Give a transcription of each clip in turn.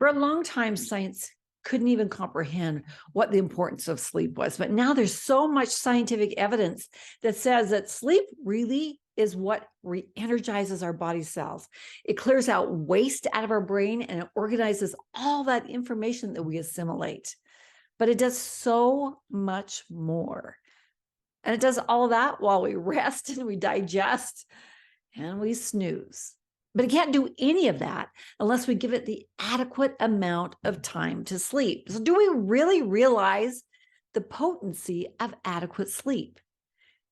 For a long time, science couldn't even comprehend what the importance of sleep was. But now there's so much scientific evidence that says that sleep really is what re-energizes our body cells. It clears out waste out of our brain and it organizes all that information that we assimilate. But it does so much more. And it does all that while we rest and we digest and we snooze. But it can't do any of that unless we give it the adequate amount of time to sleep. So do we really realize the potency of adequate sleep?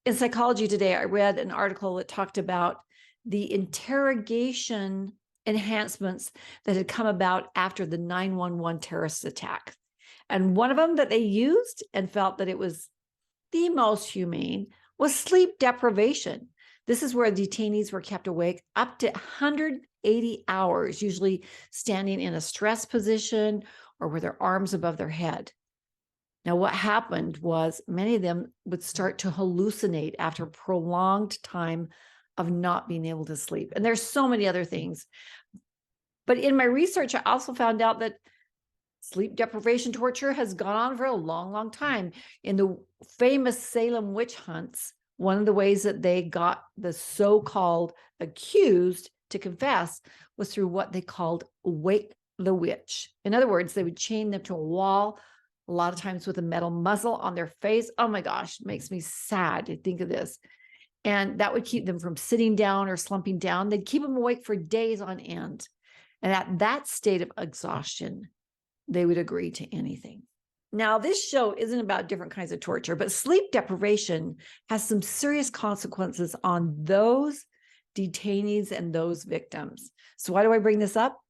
In Psychology Today, I read an article that talked about the interrogation enhancements that had come about after the 9/11 terrorist attack. And one of them that they used and felt that it was the most humane was sleep deprivation. This is where detainees were kept awake up to 180 hours, usually standing in a stress position or with their arms above their head. Now, what happened was many of them would start to hallucinate after a prolonged time of not being able to sleep. And there's so many other things. But in my research, I also found out that sleep deprivation torture has gone on for a long, long time. In the famous Salem witch hunts, one of the ways that they got the so-called accused to confess was through what they called wake the witch. In other words, they would chain them to a wall, a lot of times with a metal muzzle on their face. Oh my gosh, it makes me sad to think of this. And that would keep them from sitting down or slumping down. They'd keep them awake for days on end. And at that state of exhaustion, they would agree to anything. Now, this show isn't about different kinds of torture, but sleep deprivation has some serious consequences on those detainees and those victims. So why do I bring this up?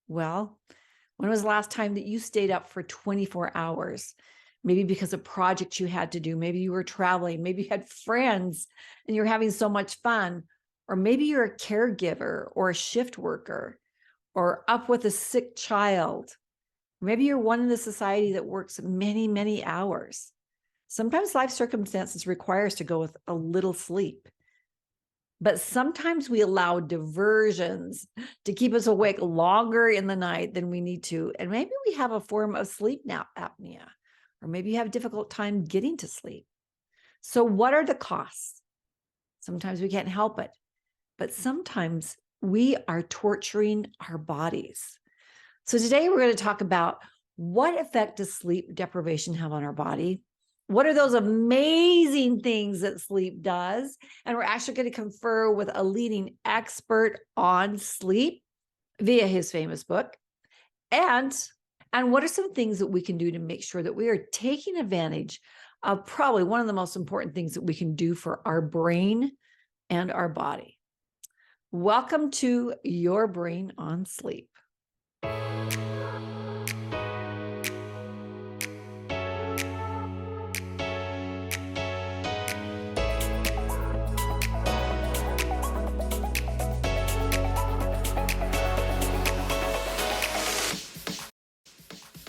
Well, when was the last time that you stayed up for 24 hours? Maybe because of projects you had to do. Maybe you were traveling. Maybe you had friends and you're having so much fun. Or maybe you're a caregiver or a shift worker or up with a sick child. Maybe you're one in the society that works many, many hours. Sometimes life circumstances require us to go with a little sleep. But sometimes we allow diversions to keep us awake longer in the night than we need to. And maybe we have a form of sleep apnea, or maybe you have a difficult time getting to sleep. So what are the costs? Sometimes we can't help it, but sometimes we are torturing our bodies. So today we're going to talk about what effect does sleep deprivation have on our body? What are those amazing things that sleep does? And we're actually going to confer with a leading expert on sleep via his famous book. And what are some things that we can do to make sure that we are taking advantage of probably one of the most important things that we can do for our brain and our body? Welcome to Your Brain on Sleep.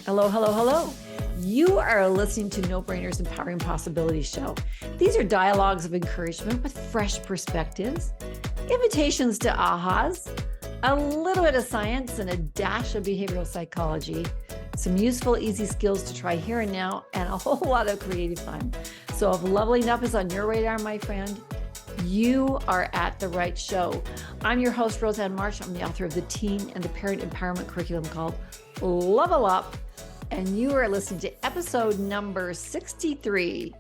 Hello, hello, hello. You are listening to No Brainers Empowering Possibilities Show. These are dialogues of encouragement with fresh perspectives, invitations to ahas, a little bit of science and a dash of behavioral psychology, some useful, easy skills to try here and now, and a whole lot of creative fun. So if leveling up is on your radar, my friend, you are at the right show. I'm your host, Roseanne Marsh. I'm the author of the teen and the parent empowerment curriculum called Level Up. And you are listening to episode number 63,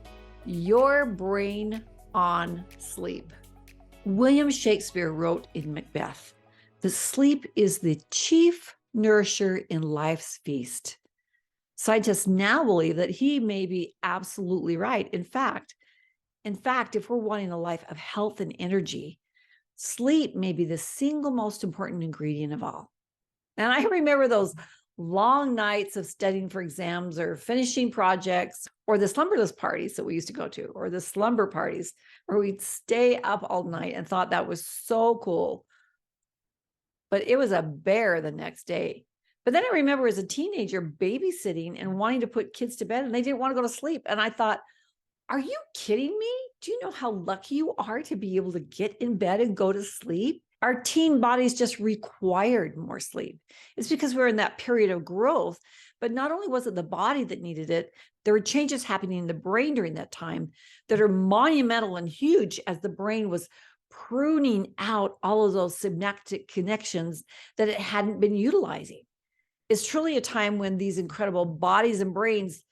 Your Brain on Sleep. William Shakespeare wrote in Macbeth that sleep is the chief nourisher in life's feast. Scientists now believe that he may be absolutely right. In fact, if we're wanting a life of health and energy, sleep may be the single most important ingredient of all. And I remember those long nights of studying for exams or finishing projects, or the slumberless parties that we used to go to, or the slumber parties where we'd stay up all night and thought that was so cool. But it was a bear the next day. But then I remember as a teenager babysitting and wanting to put kids to bed and they didn't want to go to sleep. And I thought, are you kidding me? Do you know how lucky you are to be able to get in bed and go to sleep? Our teen bodies just required more sleep. It's because we were in that period of growth. But not only was it the body that needed it, there were changes happening in the brain during that time that are monumental and huge as the brain was pruning out all of those synaptic connections that it hadn't been utilizing. It's truly a time when these incredible bodies and brains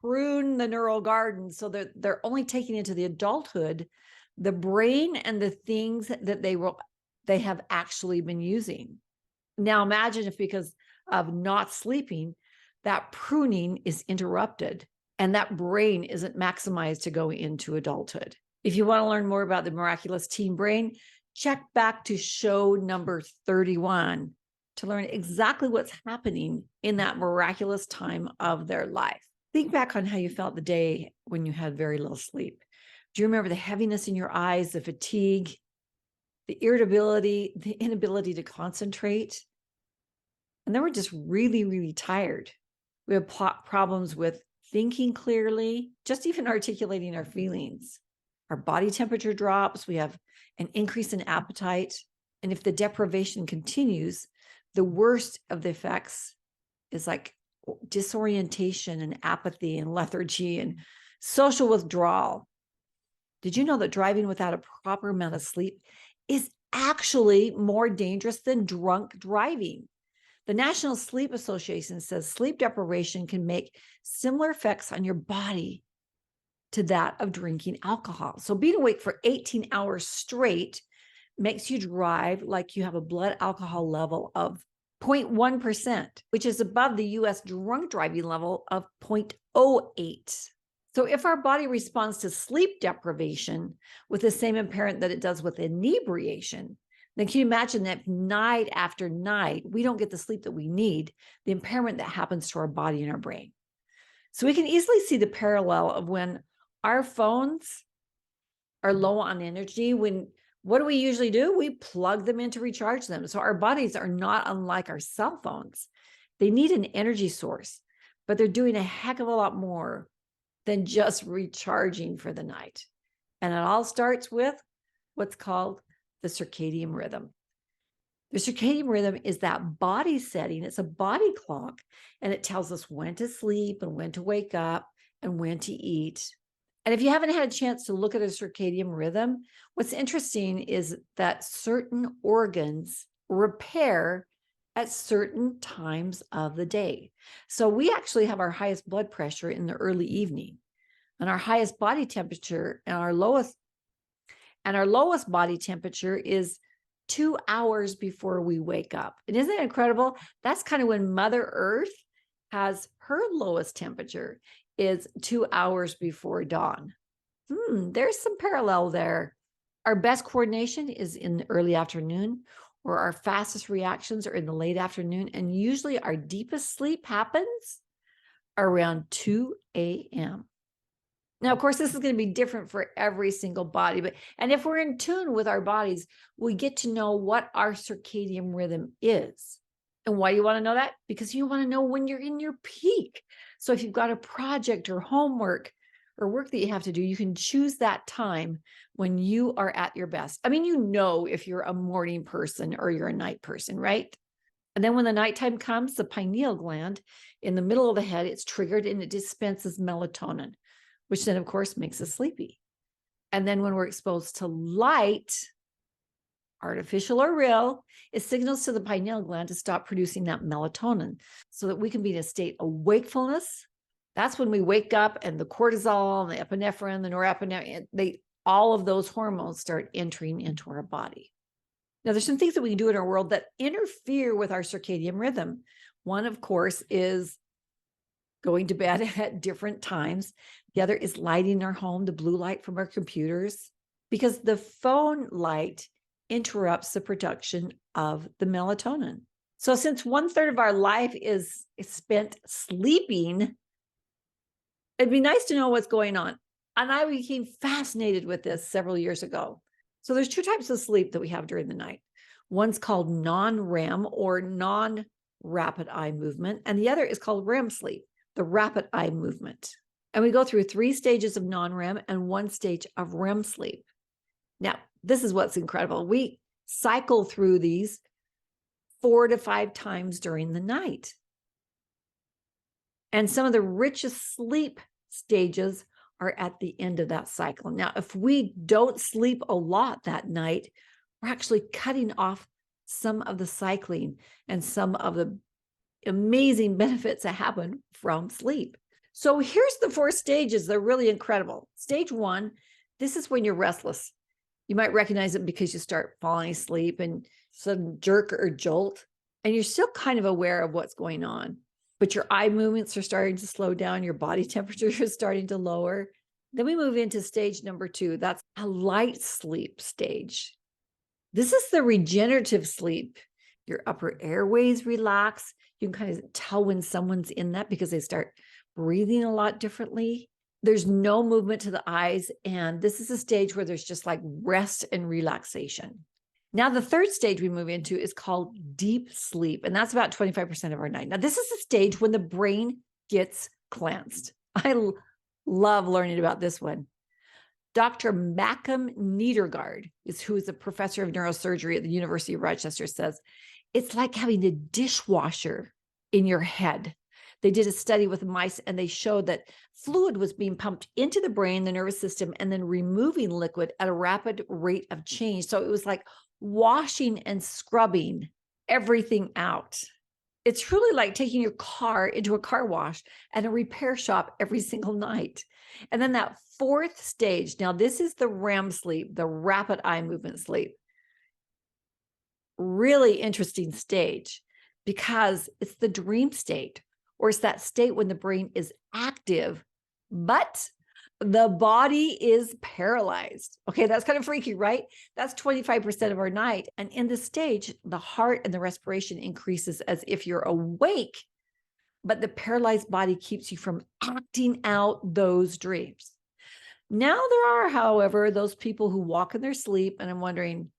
prune the neural garden so that they're only taking into the adulthood the brain and the things that they have actually been using. Now imagine if, because of not sleeping, that pruning is interrupted and that brain isn't maximized to go into adulthood. If you want to learn more about the miraculous teen brain, check back to show number 31 to learn exactly what's happening in that miraculous time of their life. Think back on how you felt the day when you had very little sleep. Do you remember the heaviness in your eyes, the fatigue, the irritability, the inability to concentrate? And then we're just really, really tired. We have problems with thinking clearly, just even articulating our feelings. Our body temperature drops. We have an increase in appetite. And if the deprivation continues, the worst of the effects is like disorientation and apathy and lethargy and social withdrawal. Did you know that driving without a proper amount of sleep is actually more dangerous than drunk driving? The National Sleep Association says sleep deprivation can make similar effects on your body to that of drinking alcohol. So being awake for 18 hours straight makes you drive like you have a blood alcohol level of 0.1%, which is above the US drunk driving level of 0.08. So if our body responds to sleep deprivation with the same impairment that it does with inebriation, then can you imagine that night after night, we don't get the sleep that we need, the impairment that happens to our body and our brain. So we can easily see the parallel of when our phones are low on energy. What do we usually do? We plug them in to recharge them. So our bodies are not unlike our cell phones. They need an energy source, but they're doing a heck of a lot more than just recharging for the night. And it all starts with what's called the circadian rhythm. The circadian rhythm is that body setting. It's a body clock, and it tells us when to sleep and when to wake up and when to eat. And if you haven't had a chance to look at a circadian rhythm, what's interesting is that certain organs repair at certain times of the day. So we actually have our highest blood pressure in the early evening, and our highest body temperature and our lowest body temperature is 2 hours before we wake up. And isn't it incredible? That's kind of when Mother Earth has her lowest temperature, is 2 hours before dawn. There's some parallel there. Our best coordination is in the early afternoon, or our fastest reactions are in the late afternoon. And usually our deepest sleep happens around 2 a.m. Now, of course, this is going to be different for every single body, and if we're in tune with our bodies, we get to know what our circadian rhythm is. And why do you want to know that? Because you want to know when you're in your peak. So if you've got a project or homework or work that you have to do, you can choose that time when you are at your best. I mean, if you're a morning person or you're a night person, right? And then when the nighttime comes, the pineal gland in the middle of the head, it's triggered and it dispenses melatonin, which then, of course, makes us sleepy. And then when we're exposed to light, artificial or real, it signals to the pineal gland to stop producing that melatonin so that we can be in a state of wakefulness. That's when we wake up and the cortisol, the epinephrine, the norepinephrine, all of those hormones start entering into our body. Now, there's some things that we can do in our world that interfere with our circadian rhythm. One, of course, is going to bed at different times. The other is lighting our home, the blue light from our computers, because the phone light interrupts the production of the melatonin. So since 1/3 of our life is spent sleeping, it'd be nice to know what's going on. And I became fascinated with this several years ago. So there's two types of sleep that we have during the night. One's called non-REM, or non-rapid eye movement, and the other is called REM sleep, the rapid eye movement. And we go through 3 stages of non-REM and 1 stage of REM sleep. Now, this is what's incredible. We cycle through these 4 to 5 times during the night. And some of the richest sleep stages are at the end of that cycle. Now, if we don't sleep a lot that night, we're actually cutting off some of the cycling and some of the amazing benefits that happen from sleep. So here's the 4 stages. They're really incredible. Stage 1, this is when you're restless. You might recognize it because you start falling asleep and sudden jerk or jolt, and you're still kind of aware of what's going on, but your eye movements are starting to slow down. Your body temperature is starting to lower. Then we move into stage number 2. That's a light sleep stage. This is the regenerative sleep. Your upper airways relax. You can kind of tell when someone's in that because they start breathing a lot differently. There's no movement to the eyes. And this is a stage where there's just like rest and relaxation. Now, the third stage we move into is called deep sleep. And that's about 25% of our night. Now, this is the stage when the brain gets cleansed. I love learning about this one. Dr. Malcolm Niedergard, who is a professor of neurosurgery at the University of Rochester, says, it's like having a dishwasher in your head. They did a study with mice and they showed that fluid was being pumped into the brain, the nervous system, and then removing liquid at a rapid rate of change. So it was like washing and scrubbing everything out. It's truly like taking your car into a car wash and a repair shop every single night. And then that fourth stage, now this is the REM sleep, the rapid eye movement sleep. Really interesting stage because it's the dream state, or it's that state when the brain is active, but the body is paralyzed. Okay, that's kind of freaky, right? That's 25% of our night. And in this stage, the heart and the respiration increases as if you're awake, but the paralyzed body keeps you from acting out those dreams. Now there are, however, those people who walk in their sleep, and I'm wondering,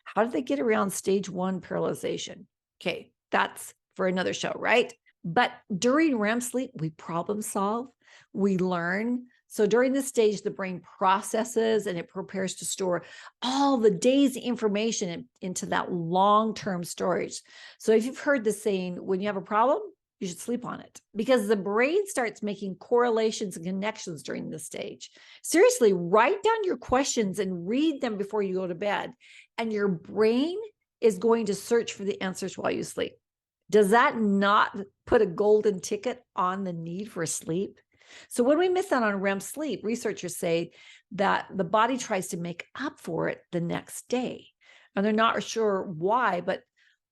how did they get around stage 1 paralyzation? Okay, that's for another show, right? But during REM sleep, we problem solve, we learn. So during this stage, the brain processes and it prepares to store all the day's information into that long-term storage. So if you've heard the saying, when you have a problem, you should sleep on it, because the brain starts making correlations and connections during this stage. Seriously, write down your questions and read them before you go to bed, and your brain is going to search for the answers while you sleep. Does that not put a golden ticket on the need for sleep? So when we miss out on REM sleep, researchers say that the body tries to make up for it the next day. And they're not sure why, but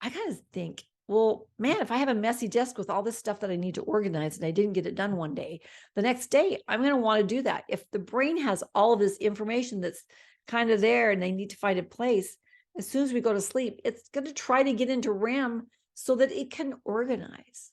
I kind of think, well, man, if I have a messy desk with all this stuff that I need to organize and I didn't get it done one day, the next day I'm going to want to do that. If the brain has all of this information that's kind of there and they need to find a place, as soon as we go to sleep, it's going to try to get into REM so that it can organize.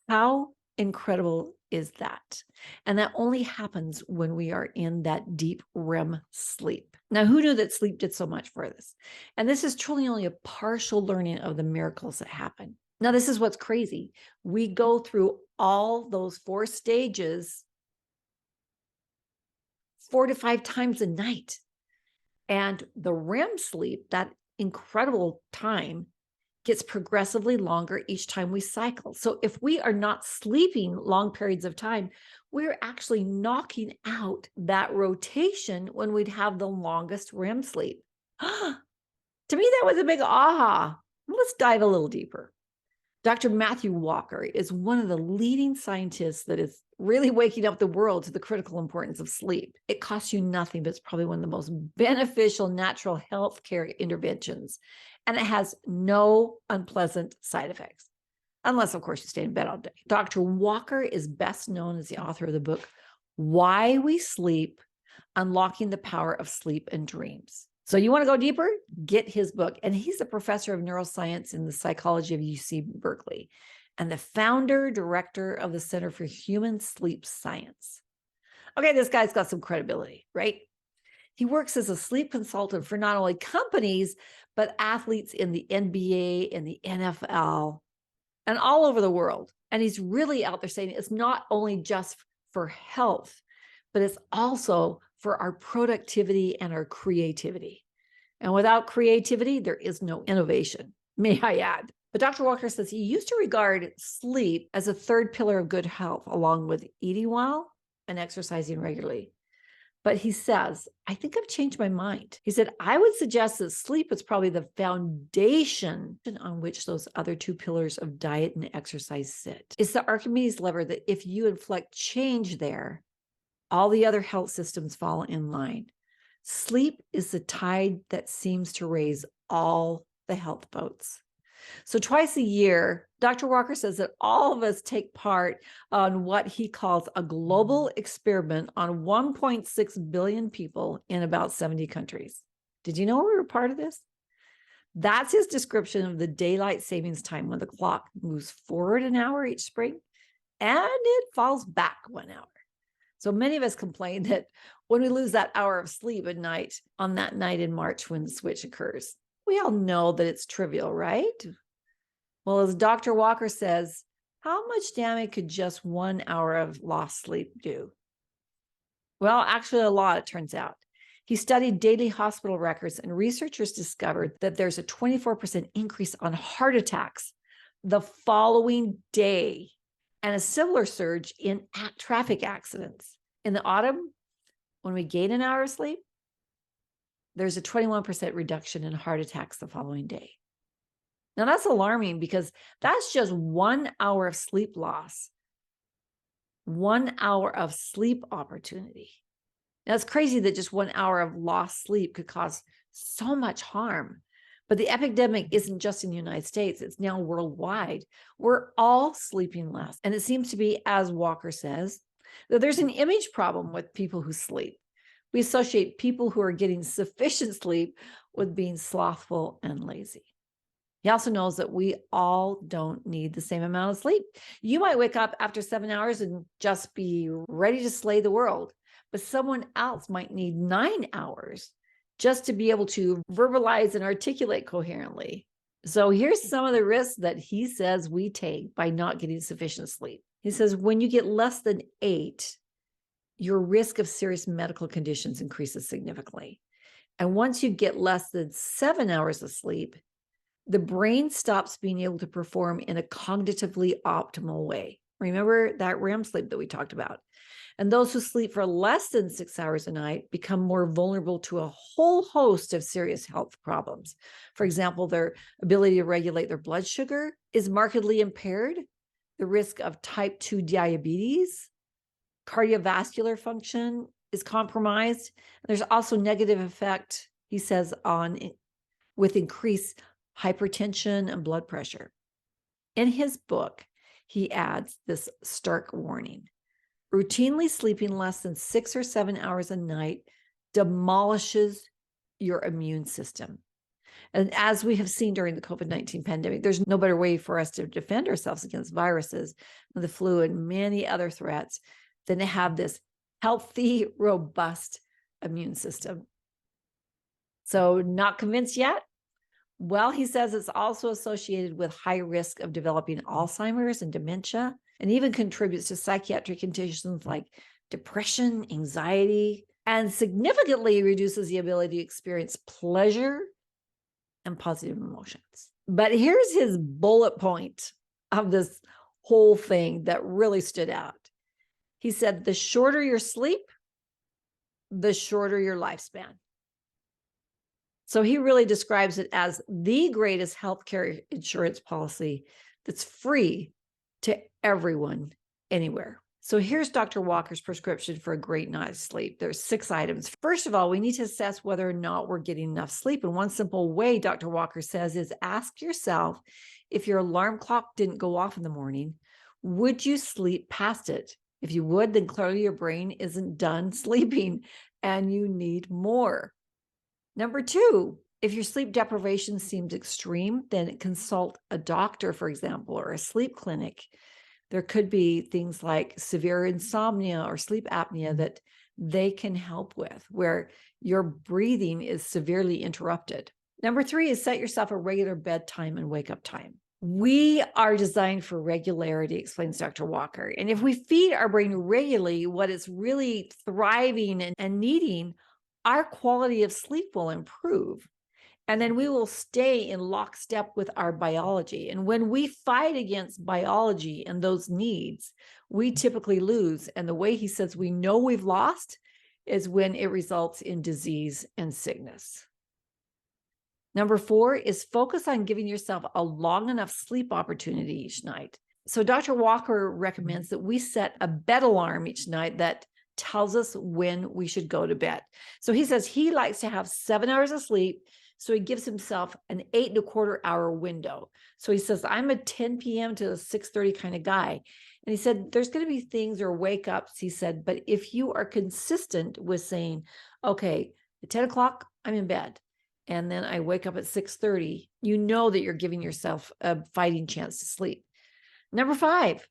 How incredible is that? And that only happens when we are in that deep REM sleep. Now, who knew that sleep did so much for this? And this is truly only a partial learning of the miracles that happen. Now, this is what's crazy. We go through all those 4 stages 4 to 5 times a night. And the REM sleep, that incredible time, gets progressively longer each time we cycle. So if we are not sleeping long periods of time, we're actually knocking out that rotation when we'd have the longest REM sleep. To me, that was a big aha. Let's dive a little deeper. Dr. Matthew Walker is one of the leading scientists that is really waking up the world to the critical importance of sleep. It costs you nothing, but it's probably one of the most beneficial natural health care interventions. And it has no unpleasant side effects, unless, of course, you stay in bed all day. Dr. Walker is best known as the author of the book, Why We Sleep, Unlocking the Power of Sleep and Dreams. So you want to go deeper? Get his book. And he's a professor of neuroscience in the psychology of UC Berkeley and the founder director of the Center for Human Sleep Science. Okay, this guy's got some credibility, right? He works as a sleep consultant for not only companies, but athletes in the NBA and the NFL and all over the world. And he's really out there saying it's not only just for health, but it's also for our productivity and our creativity. And without creativity, there is no innovation, may I add. But Dr. Walker says he used to regard sleep as a third pillar of good health, along with eating well and exercising regularly. But he says, I think I've changed my mind. He said, I would suggest that sleep is probably the foundation on which those other two pillars of diet and exercise sit. It's the Archimedes lever that if you inflict change there, all the other health systems fall in line. Sleep is the tide that seems to raise all the health boats. So twice a year, Dr. Walker says that all of us take part on what he calls a global experiment on 1.6 billion people in about 70 countries. Did you know we were part of this? That's his description of the daylight savings time when the clock moves forward an hour each spring and it falls back 1 hour. So many of us complain that when we lose that hour of sleep at night on that night in March when the switch occurs, we all know that it's trivial, right? Well, as Dr. Walker says, how much damage could just 1 hour of lost sleep do? Well, actually, a lot, it turns out. He studied daily hospital records, and researchers discovered that there's a 24% increase on heart attacks the following day, and a similar surge in traffic accidents. In the autumn, when we gain an hour of sleep, there's a 21% reduction in heart attacks the following day. Now, that's alarming because that's just 1 hour of sleep loss, 1 hour of sleep opportunity. Now, it's crazy that just 1 hour of lost sleep could cause so much harm. But the epidemic isn't just in the United States, it's now worldwide. We're all sleeping less. And it seems to be, as Walker says, that there's an image problem with people who sleep. We associate people who are getting sufficient sleep with being slothful and lazy. He also knows that we all don't need the same amount of sleep. You might wake up after 7 hours and just be ready to slay the world, but someone else might need 9 hours just to be able to verbalize and articulate coherently. So here's some of the risks that he says we take by not getting sufficient sleep. He says, when you get less than 8, your risk of serious medical conditions increases significantly. And once you get less than 7 hours of sleep, the brain stops being able to perform in a cognitively optimal way. Remember that REM sleep that we talked about? And those who sleep for less than 6 hours a night become more vulnerable to a whole host of serious health problems. For example, their ability to regulate their blood sugar is markedly impaired, the risk of type 2 diabetes, cardiovascular function is compromised. There's also negative effect, he says, with increased hypertension and blood pressure. In his book, he adds this stark warning. Routinely sleeping less than 6 or 7 hours a night demolishes your immune system. And as we have seen during the COVID-19 pandemic, there's no better way for us to defend ourselves against viruses, the flu, and many other threats than to have this healthy, robust immune system. So, not convinced yet? Well, he says it's also associated with high risk of developing Alzheimer's and dementia, and even contributes to psychiatric conditions like depression, anxiety, and significantly reduces the ability to experience pleasure and positive emotions. But here's his bullet point of this whole thing that really stood out. He said, the shorter your sleep, the shorter your lifespan. So he really describes it as the greatest healthcare insurance policy that's free to everyone, anywhere. So here's Dr. Walker's prescription for a great night's sleep. There's 6 items. First of all, we need to assess whether or not we're getting enough sleep. And one simple way, Dr. Walker says, is ask yourself, if your alarm clock didn't go off in the morning, would you sleep past it? If you would, then clearly your brain isn't done sleeping and you need more. Number 2, if your sleep deprivation seems extreme, then consult a doctor, for example, or a sleep clinic. There could be things like severe insomnia or sleep apnea that they can help with, where your breathing is severely interrupted. Number 3 is set yourself a regular bedtime and wake up time. We are designed for regularity, explains Dr. Walker. And if we feed our brain regularly what it's really thriving and needing, our quality of sleep will improve. And then we will stay in lockstep with our biology. And when we fight against biology and those needs, we typically lose. And the way he says we know we've lost is when it results in disease and sickness. Number 4 is focus on giving yourself a long enough sleep opportunity each night. So Dr. Walker recommends that we set a bed alarm each night that tells us when we should go to bed. So he says he likes to have 7 hours of sleep. So he gives himself an 8.25-hour window. So he says, I'm a 10 p.m. to 6:30 kind of guy. And he said, there's going to be things or wake ups, he said, but if you are consistent with saying, okay, at 10 o'clock, I'm in bed, and then I wake up at 6:30, you know that you're giving yourself a fighting chance to sleep. Number 5,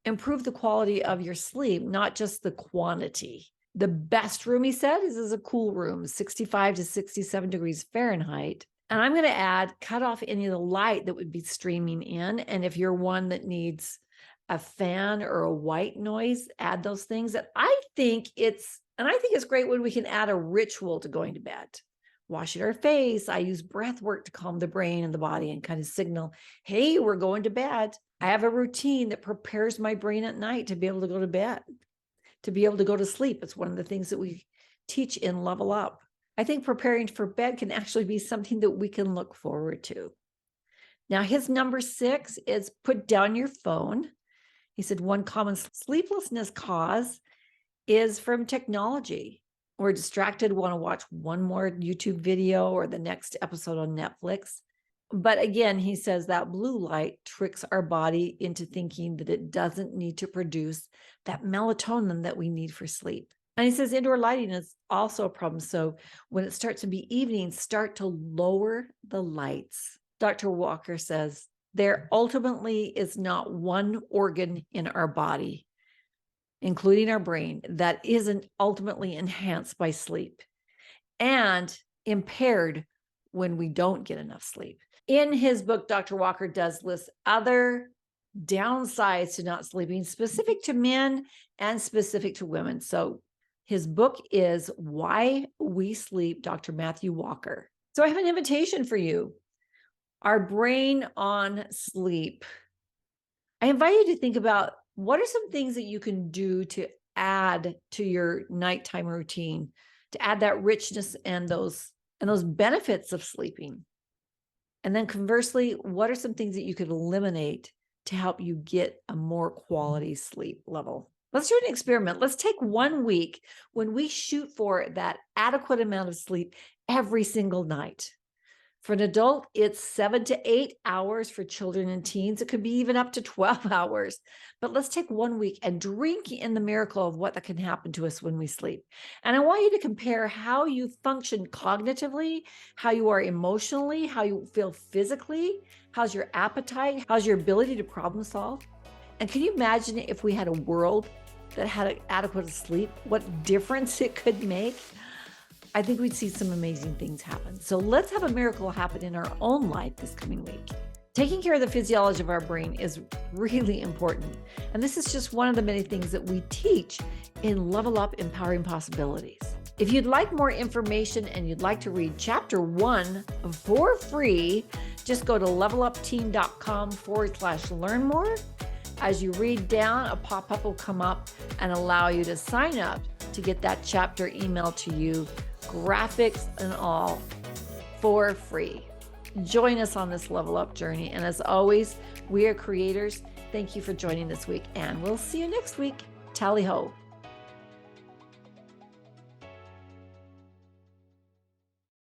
improve the quality of your sleep, not just the quantity. The best room, he said, is a cool room, 65 to 67 degrees Fahrenheit. And I'm going to add, cut off any of the light that would be streaming in. And if you're one that needs a fan or a white noise, add those things. And I think it's great when we can add a ritual to going to bed. Washing our face. I use breath work to calm the brain and the body and kind of signal, hey, we're going to bed. I have a routine that prepares my brain at night to be able to go to bed, to be able to go to sleep. It's one of the things that we teach in Level Up. I think preparing for bed can actually be something that we can look forward to. Now, his number 6 is put down your phone. He said one common sleeplessness cause is from technology. We're distracted, want to watch one more YouTube video or the next episode on Netflix. But again, he says that blue light tricks our body into thinking that it doesn't need to produce that melatonin that we need for sleep. And he says indoor lighting is also a problem. So when it starts to be evening, start to lower the lights. Dr. Walker says there ultimately is not one organ in our body, including our brain, that isn't ultimately enhanced by sleep and impaired when we don't get enough sleep. In his book, Dr. Walker does list other downsides to not sleeping, specific to men and specific to women. So his book is Why We Sleep, Dr. Matthew Walker. So I have an invitation for you. Our brain on sleep. I invite you to think about what are some things that you can do to add to your nighttime routine, to add that richness and those benefits of sleeping. And then conversely, what are some things that you could eliminate to help you get a more quality sleep level? Let's do an experiment. Let's take 1 week when we shoot for that adequate amount of sleep every single night. For an adult, it's 7 to 8 hours. For children and teens, it could be even up to 12 hours. But let's take 1 week and drink in the miracle of what that can happen to us when we sleep. And I want you to compare how you function cognitively, how you are emotionally, how you feel physically, how's your appetite, how's your ability to problem solve. And can you imagine if we had a world that had adequate sleep, what difference it could make? I think we'd see some amazing things happen. So let's have a miracle happen in our own life this coming week. Taking care of the physiology of our brain is really important. And this is just one of the many things that we teach in Level Up Empowering Possibilities. If you'd like more information and you'd like to read chapter 1 for free, just go to levelupteam.com/learn more. As you read down, a pop-up will come up and allow you to sign up to get that chapter emailed to you, graphics and all, for free. Join us on this Level Up journey. And as always, we are creators. Thank you for joining this week, and we'll see you next week. Tally ho.